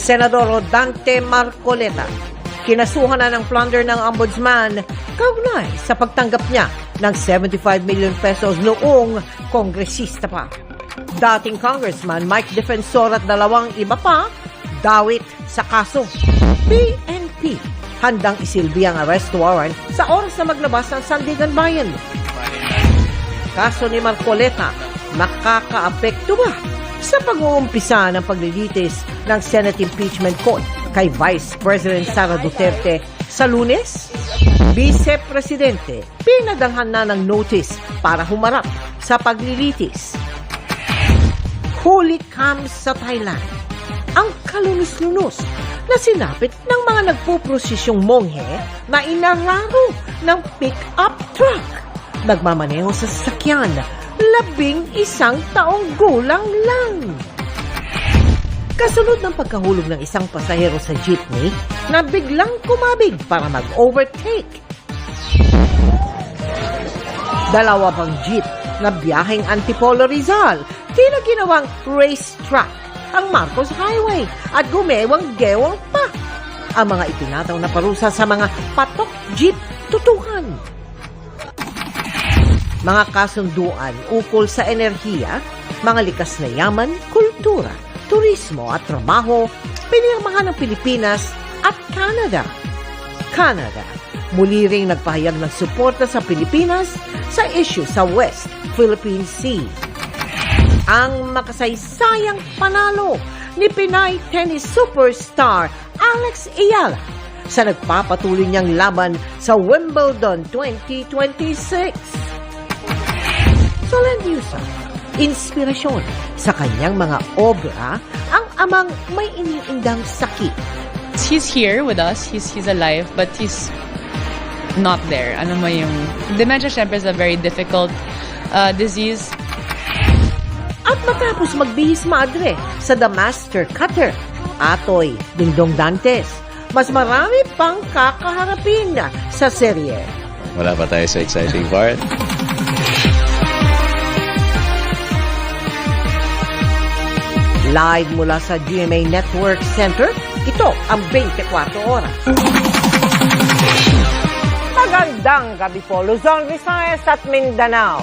Senador Rodante Marcoleta. Kinasuhan na ng plunder ng ombudsman kaugnay sa pagtanggap niya ng 75 million pesos noong kongresista pa. Dating Congressman Mike Defensor at dalawang iba pa dawit sa kaso. PNP handang isilbi ang arrest warrant sa oras na maglabas ng Sandigan Bayan. Kaso ni Marcoleta, makakaapekto ba sa pag-uumpisa ng paglilitis ng Senate Impeachment Court kay Vice President Sara Duterte sa Lunes? Vice Presidente, pinadalhan na ng notice para humarap sa paglilitis. Huli comes sa Thailand ang kalunos-lunos na sinapit ng mga nagpuprosisyong monghe na inararo ng pick-up truck. Nagmamaneho sa sasakyan, 11 taong gulang lang. Kasunod ng pagkahulog ng isang pasahero sa jeepney na biglang kumabig para mag-overtake. Dalawa pang jeep na biyaheng Antipolo Rizal, tila ginawang racetrack ang Marcos Highway at gumewang-gewang pa. Ang mga itinataw na parusa sa mga patok jeep tutukan. Mga kasunduan ukol sa enerhiya, mga likas na yaman, kultura, turismo at trabaho, pinirmahan ng Pilipinas at Canada. Canada, muli ring nagpahayag ng suporta sa Pilipinas sa issue sa West Philippine Sea. Ang makasaysayang panalo ni Pinay tennis superstar Alex Ayala sa nagpapatuloy niyang laban sa Wimbledon 2026. Solendiusa, inspirasyon sa kanyang mga obra ang amang may iniindang sakit. He's here with us, he's alive, but he's not there. Ano mo yung dementia, syempre, is a very difficult disease. At matapos magbihis madre sa The Master Cutter, Atoy Dingdong Dantes, mas marami pang kakaharapin sa serye. Wala pa tayo sa exciting part. Live mula sa GMA Network Center, ito ang 24 oras. Magandang gabi po, Luzon, Visayas at Mindanao.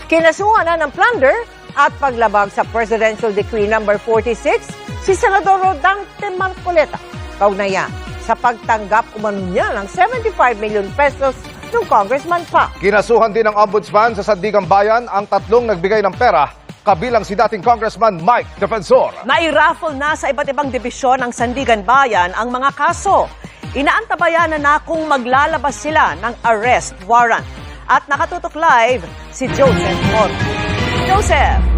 Kinasuhan na ng plunder at paglabag sa Presidential Decree No. 46 si Senador Rodante Marcoleta. Kaugnayan sa pagtanggap umano niya ng 75 million pesos ng congressman pa. Kinasuhan din ng ombudsman sa Sandigan Bayan ang tatlong nagbigay ng pera, kabilang si dating Congressman Mike Defensor. Nairaffle na sa iba't ibang dibisyon ng Sandigan Bayan ang mga kaso. Inaantabayan na kung maglalabas sila ng arrest warrant. At nakatutok live si Joseph Mort. Joseph!